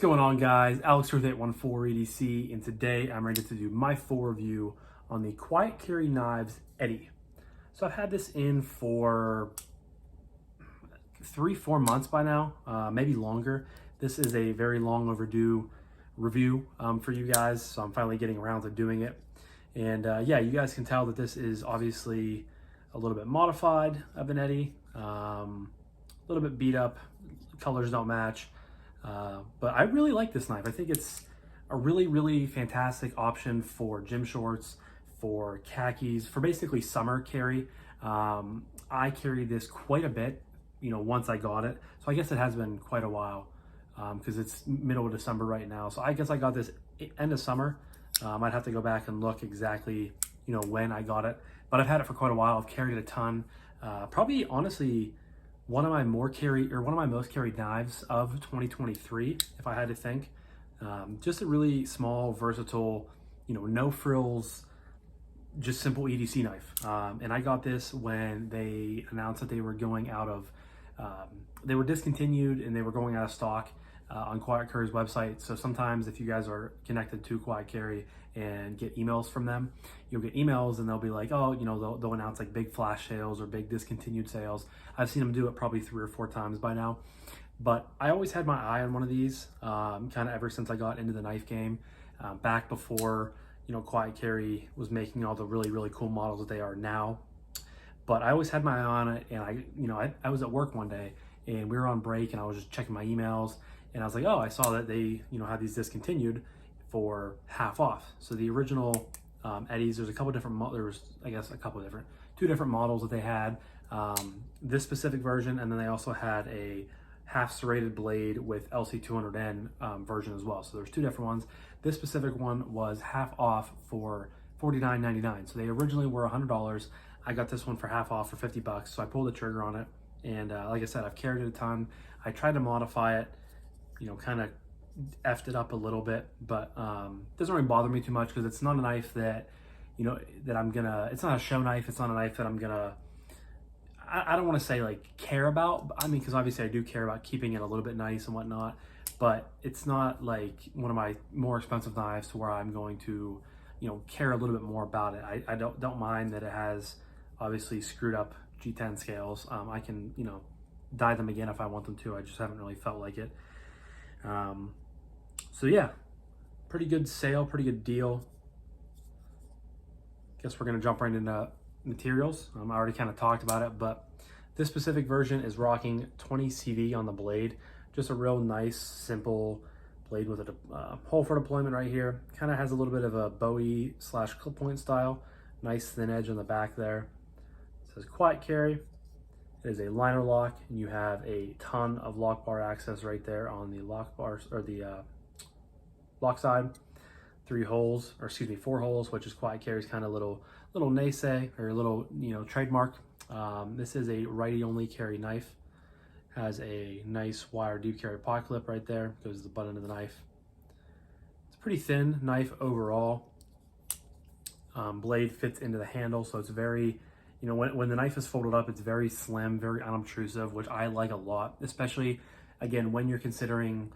going on, guys? Alex with 814 EDC, and today I'm ready to do my full review on the Quiet Carry Knives Eddy. So I've had this in for 3-4 months by now, maybe longer. This is a very long overdue review for you guys, so I'm finally getting around to doing it. And yeah, you guys can tell that this is obviously a little bit modified of an Eddy, a little bit beat up, colors don't match. But I really like this knife. I think it's a really fantastic option for gym shorts, for khakis, for basically summer carry. I carried this quite a bit, once I got it. So I guess it has been quite a while because it's middle of December right now. So I guess I got this end of summer. I'd have to go back and look exactly, when I got it. But I've had it for quite a while. I've carried it a ton. Probably, honestly, one of my most carried knives of 2023, if I had to think. Just a really small, versatile, no frills, just simple EDC knife. And I got this when they announced that they were going out of, they were discontinued and they were going out of stock on Quiet Carry's website. So sometimes if you guys are connected to Quiet Carry and get emails from them, you'll get emails and they'll be like, oh, they'll announce like big flash sales or big discontinued sales. I've seen them do it probably 3 or 4 times by now. But I always had my eye on one of these, kind of ever since I got into the knife game, back before, Quiet Carry was making all the really cool models that they are now. But I always had my eye on it, and I was at work one day and we were on break and I was just checking my emails and I was like, oh, I saw that they, had these discontinued for half off. So the original Eddys, there's a couple different, two different models that they had. This specific version, and then they also had a half serrated blade with LC200N version as well. So there's 2 different ones. This specific one was half off for $49.99. So they originally were $100. I got this one for half off for $50. So I pulled the trigger on it. And like I said, I've carried it a ton. I tried to modify it, kind of effed it up a little bit, but it doesn't really bother me too much because it's not a knife that, that I'm gonna, it's not a show knife. It's not a knife that I'm gonna, I don't want to say like care about. I mean, because obviously I do care about keeping it a little bit nice and whatnot, but it's not like one of my more expensive knives to where I'm going to, care a little bit more about it. I don't mind that it has obviously screwed up G10 scales. I can, dye them again if I want them to. I just haven't really felt like it. So yeah, pretty good sale, pretty good deal. Guess we're gonna jump right into materials. I already kind of talked about it, but this specific version is rocking 20 CV on the blade. Just a real nice, simple blade with a hole for deployment right here. Kind of has a little bit of a Bowie / clip point style. Nice thin edge on the back there. It says Quiet Carry. It is a liner lock, and you have a ton of lock bar access right there on the lock bars, or the lock side. 4 holes, which is Quiet Carry's kind of little naysay or little trademark. This is a righty only carry knife. Has a nice wire deep carry pocket clip right there. Goes the butt end of the knife. It's a pretty thin knife overall. Blade fits into the handle, so it's very, when the knife is folded up, it's very slim, very unobtrusive, which I like a lot, especially, again, when you're considering,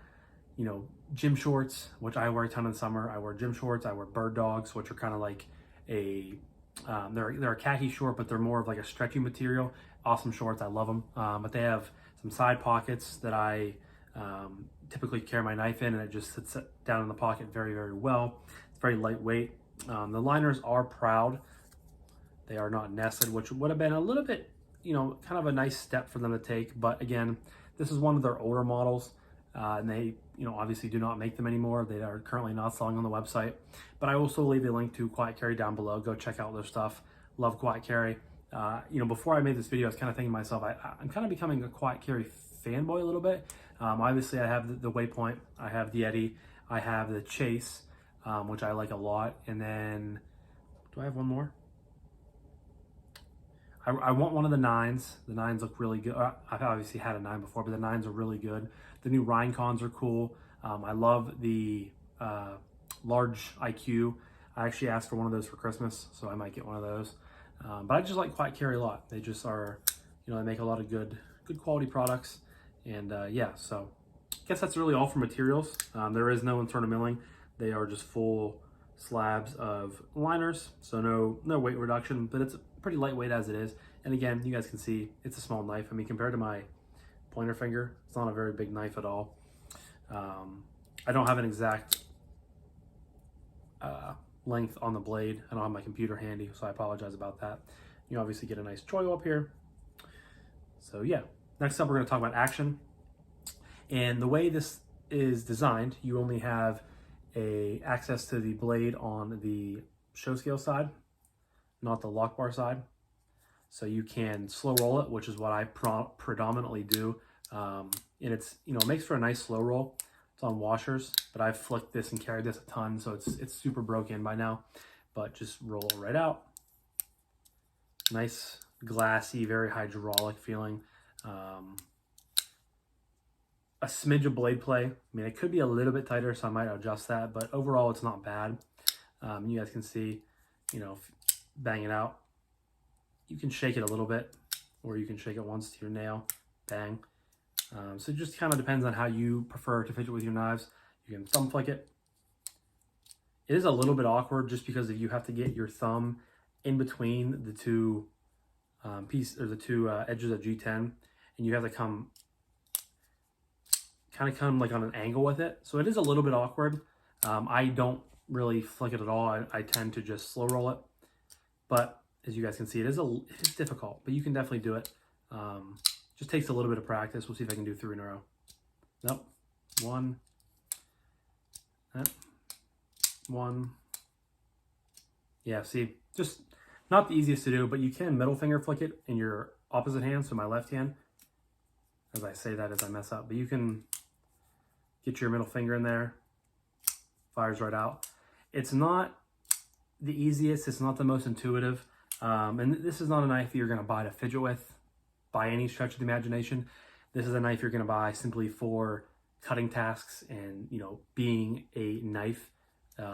gym shorts, which I wear a ton in the summer. I wear gym shorts. I wear bird dogs, which are kind of like they're a khaki short, but they're more of like a stretchy material. Awesome shorts. I love them. But they have some side pockets that I typically carry my knife in, and it just sits down in the pocket very well. It's very lightweight. The liners are proud. They are not nested, which would have been a little bit, kind of a nice step for them to take. But again, this is one of their older models, and they, obviously do not make them anymore. They are currently not selling on the website. But I will also leave a link to Quiet Carry down below. Go check out their stuff. Love Quiet Carry. Before I made this video, I was kind of thinking to myself, I'm kind of becoming a Quiet Carry fanboy a little bit. Obviously, I have the Waypoint, I have the Eddy, I have the Chase, which I like a lot. And then, do I have one more? I want one of the 9s. The 9s look really good. I've obviously had a 9 before, but the 9s are really good. The new Rhinecons are cool. I love the large IQ. I actually asked for one of those for Christmas, so I might get one of those. But I just like Quiet Carry a lot. They just are, they make a lot of good quality products. And yeah, so guess that's really all for materials. There is no internal milling. They are just full slabs of liners, so no weight reduction, but it's pretty lightweight as it is. And again, you guys can see it's a small knife. I mean, compared to my pointer finger, it's not a very big knife at all. I don't have an exact length on the blade. I don't have my computer handy, so I apologize about that. You obviously get a nice choil up here. So yeah, next up we're going to talk about action. And the way this is designed, you only have access to the blade on the show scale side, not the lock bar side. So you can slow roll it, which is what I predominantly do. And it's, it makes for a nice slow roll. It's on washers, but I've flicked this and carried this a ton, so it's super broken by now. But just roll it right out. Nice, glassy, very hydraulic feeling. A smidge of blade play. I mean, it could be a little bit tighter, so I might adjust that, but overall it's not bad. You guys can see, bang it out. You can shake it a little bit, or you can shake it once to your nail, bang. So it just kind of depends on how you prefer to fidget with your knives. You can thumb flick it. It is a little bit awkward just because you have to get your thumb in between the two edges of G10, and you have to come like on an angle with it. So it is a little bit awkward. I don't really flick it at all. I tend to just slow roll it. But as you guys can see, it is difficult, but you can definitely do it. Just takes a little bit of practice. We'll see if I can do 3 in a row. Nope. 1. 1. Yeah, see, just not the easiest to do, but you can middle finger flick it in your opposite hand, so my left hand. As I say that as I mess up, but you can get your middle finger in there, fires right out. It's not the easiest, it's not the most intuitive, and this is not a knife you're going to buy to fidget with by any stretch of the imagination. This is a knife you're going to buy simply for cutting tasks and, being a knife, a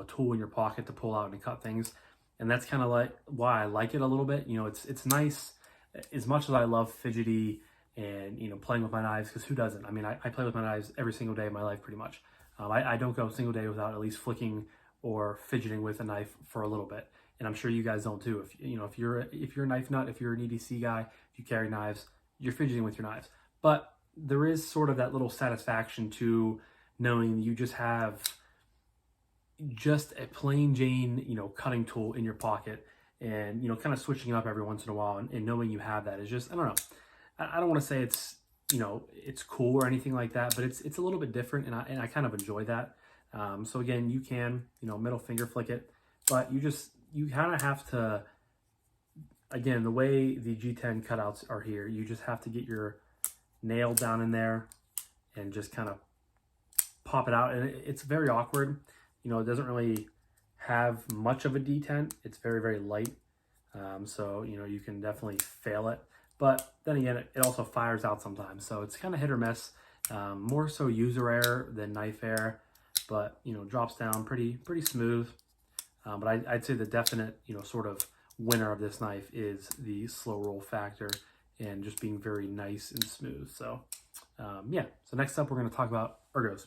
tool in your pocket to pull out and cut things. And that's kind of like why I like it a little bit. It's nice. As much as I love fidgety and, playing with my knives, because who doesn't? I mean, I play with my knives every single day of my life pretty much. I don't go a single day without at least flicking or fidgeting with a knife for a little bit. And I'm sure you guys don't too. If you're a knife nut, if you're an EDC guy, if you carry knives, you're fidgeting with your knives. But there is sort of that little satisfaction to knowing you just have just a plain Jane, cutting tool in your pocket, and, kind of switching it up every once in a while, and knowing you have that is just, I don't know. I don't want to say it's, it's cool or anything like that, but it's a little bit different, and I kind of enjoy that. So again, you can, middle finger flick it, but you kind of have to, again, the way the G10 cutouts are here, you just have to get your nail down in there and just kind of pop it out. And it's very awkward. It doesn't really have much of a detent. It's very, very light. So, you can definitely fail it. But then again, it also fires out sometimes. So it's kind of hit or miss. More so user error than knife error. But, drops down pretty smooth. But I'd say the definite, sort of winner of this knife is the slow roll factor and just being very nice and smooth. So, yeah. So next up, we're going to talk about Ergos.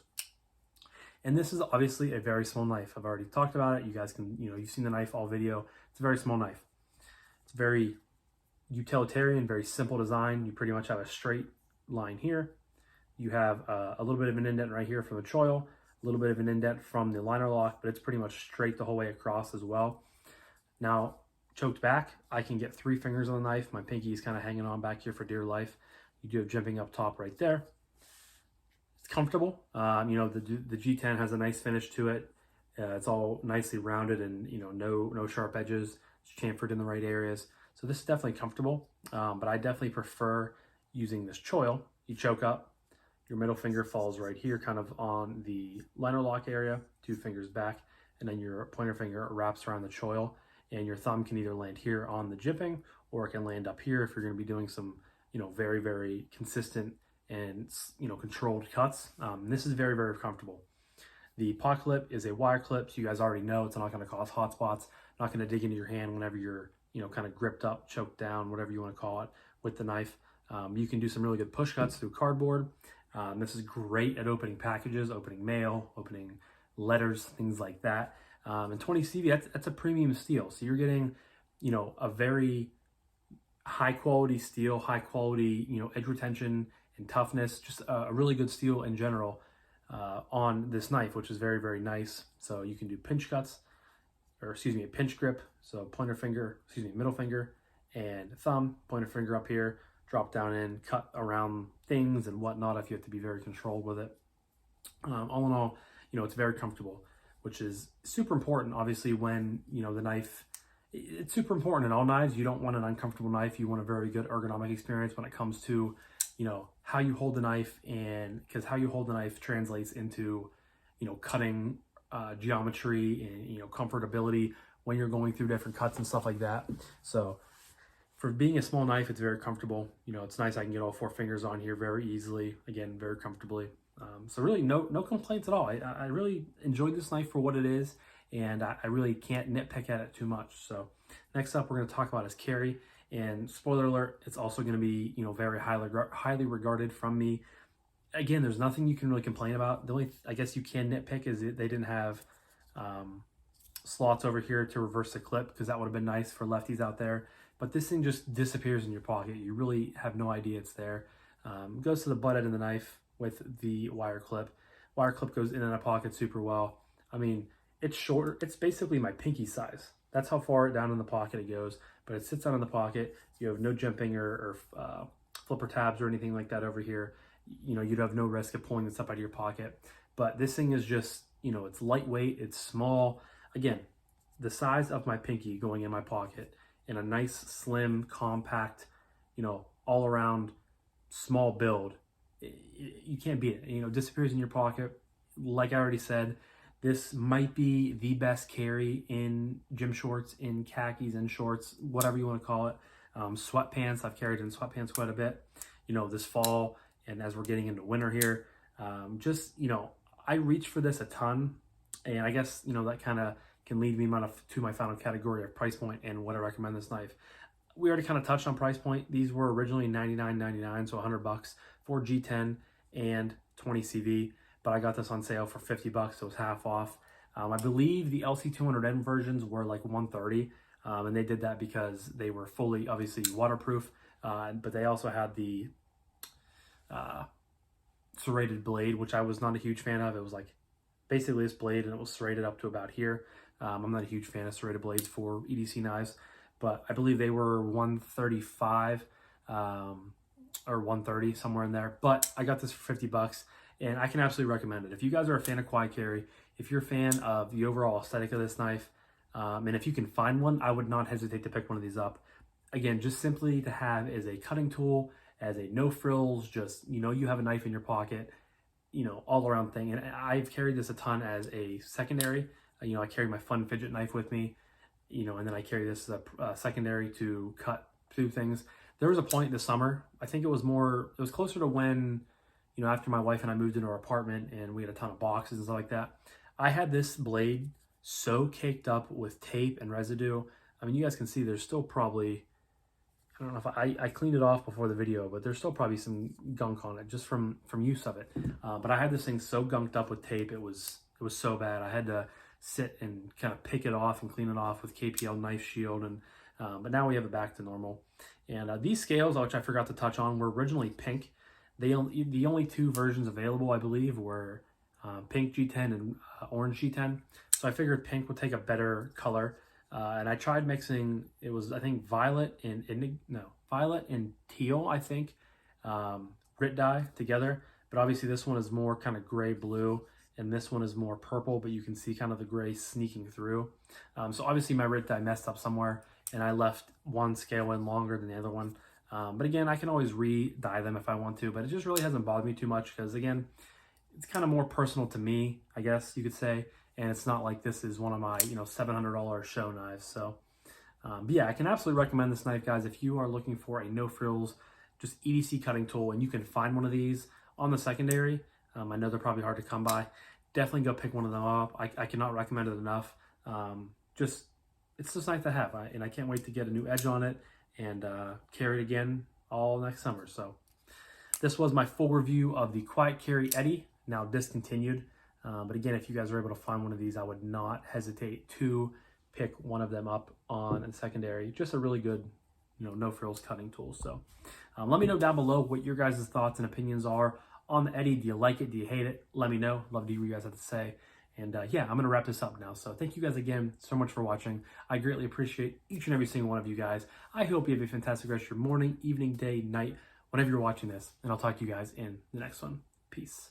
And this is obviously a very small knife. I've already talked about it. You guys can, you've seen the knife all video. It's a very small knife. It's very utilitarian, very simple design. You pretty much have a straight line here. You have a little bit of an indent right here from the choil, a little bit of an indent from the liner lock, but it's pretty much straight the whole way across as well. Now, choked back, I can get 3 fingers on the knife. My pinky is kind of hanging on back here for dear life. You do have jimping up top right there. It's comfortable. The G10 has a nice finish to it. It's all nicely rounded and, no sharp edges. It's chamfered in the right areas. So this is definitely comfortable, but I definitely prefer using this choil. You choke up, your middle finger falls right here, kind of on the liner lock area, 2 fingers back, and then your pointer finger wraps around the choil, and your thumb can either land here on the jimping, or it can land up here if you're going to be doing some, very, very consistent and, controlled cuts. This is very, very comfortable. The pot clip is a wire clip, so you guys already know it's not going to cause hot spots, not going to dig into your hand whenever you're, kind of gripped up, choked down, whatever you want to call it, with the knife. You can do some really good push cuts through cardboard. This is great at opening packages, opening mail, opening letters, things like that. And 20 CV, that's a premium steel. So you're getting, a very high quality steel, high quality, edge retention and toughness, just a really good steel in general on this knife, which is very, very nice. So you can do pinch cuts, or excuse me, a pinch grip. So middle finger and thumb, pointer finger up here, drop down in, cut around things and whatnot if you have to be very controlled with it. All in all, it's very comfortable, which is super important, obviously, when, the knife, it's super important in all knives. You don't want an uncomfortable knife. You want a very good ergonomic experience when it comes to, how you hold the knife, and because how you hold the knife translates into, cutting geometry and, comfortability when you're going through different cuts and stuff like that. So for being a small knife, it's very comfortable. It's nice. I can get all 4 fingers on here very easily, again, very comfortably. So really no complaints at all. I really enjoyed this knife for what it is, and I really can't nitpick at it too much. So next up, we're going to talk about is carry. And spoiler alert, it's also going to be, very highly regarded from me. Again, there's nothing you can really complain about. The only, I guess you can nitpick is they didn't have slots over here to reverse the clip, because that would have been nice for lefties out there. But this thing just disappears in your pocket. You really have no idea it's there. Goes to the butt end of the knife with the wire clip. Wire clip goes in and out of pocket super well. I mean, it's short. It's basically my pinky size. That's how far down in the pocket it goes, but it sits out in the pocket. You have no jimping or flipper tabs or anything like that over here. You'd have no risk of pulling this up out of your pocket. But this thing is just, it's lightweight, it's small. Again, the size of my pinky going in my pocket, in a nice, slim, compact, all around small build. You can't beat it. Disappears in your pocket. Like I already said, this might be the best carry in gym shorts, in khakis, in shorts, whatever you want to call it. Sweatpants, I've carried in sweatpants quite a bit, this fall, and as we're getting into winter here. I reach for this a ton, and I guess, that kind of can lead me to my final category of price point and what I recommend this knife. We already kind of touched on price point. These were originally $99.99, so $100 for G10 and 20 CV, but I got this on sale for $50, so it was half off. I believe the LC200N versions were like $130, and they did that because they were fully, obviously, waterproof, but they also had the serrated blade, which I was not a huge fan of. It was like basically this blade, and it was serrated up to about here. I'm not a huge fan of serrated blades for EDC knives, but I believe they were $135 or $130, somewhere in there. But I got this for $50, and I can absolutely recommend it. If you guys are a fan of Quiet Carry, if you're a fan of the overall aesthetic of this knife, and if you can find one, I would not hesitate to pick one of these up. Again, just simply to have as a cutting tool, as a no frills, just, you have a knife in your pocket, all around thing. And I've carried this a ton as a secondary. I carry my fun fidget knife with me, and then I carry this as a secondary to cut through things. There was a point this summer, I think it was closer to when, after my wife and I moved into our apartment and we had a ton of boxes and stuff like that. I had this blade so caked up with tape and residue. I mean, you guys can see there's still probably, I don't know if I cleaned it off before the video, but there's still probably some gunk on it just from use of it. But I had this thing so gunked up with tape, it was so bad. I had to sit and kind of pick it off and clean it off with KPL Knife Shield, and but now we have it back to normal. And these scales, which I forgot to touch on, were originally pink. The only 2 versions available, I believe, were pink G10 and orange G10. So I figured pink would take a better color. And I tried mixing, it was, I think, violet and teal, I think, grit dye together. But obviously this one is more kind of gray blue, and this one is more purple, but you can see kind of the gray sneaking through. So obviously my grit dye messed up somewhere, and I left one scale in longer than the other one. But again, I can always re-dye them if I want to, but it just really hasn't bothered me too much, because again, it's kind of more personal to me, I guess you could say. And it's not like this is one of my, $700 show knives. So, but yeah, I can absolutely recommend this knife, guys. If you are looking for a no frills, just EDC cutting tool, and you can find one of these on the secondary, I know they're probably hard to come by. Definitely go pick one of them up. I cannot recommend it enough. It's just nice to have, and I can't wait to get a new edge on it and carry it again all next summer. So, this was my full review of the Quiet Carry Eddy, now discontinued. But again, if you guys are able to find one of these, I would not hesitate to pick one of them up on a secondary. Just a really good, no frills cutting tool. So let me know down below what your guys' thoughts and opinions are on the Eddy. Do you like it? Do you hate it? Let me know. Love to hear what you guys have to say. And yeah, I'm going to wrap this up now. So thank you guys again so much for watching. I greatly appreciate each and every single one of you guys. I hope you have a fantastic rest of your morning, evening, day, night, whenever you're watching this. And I'll talk to you guys in the next one. Peace.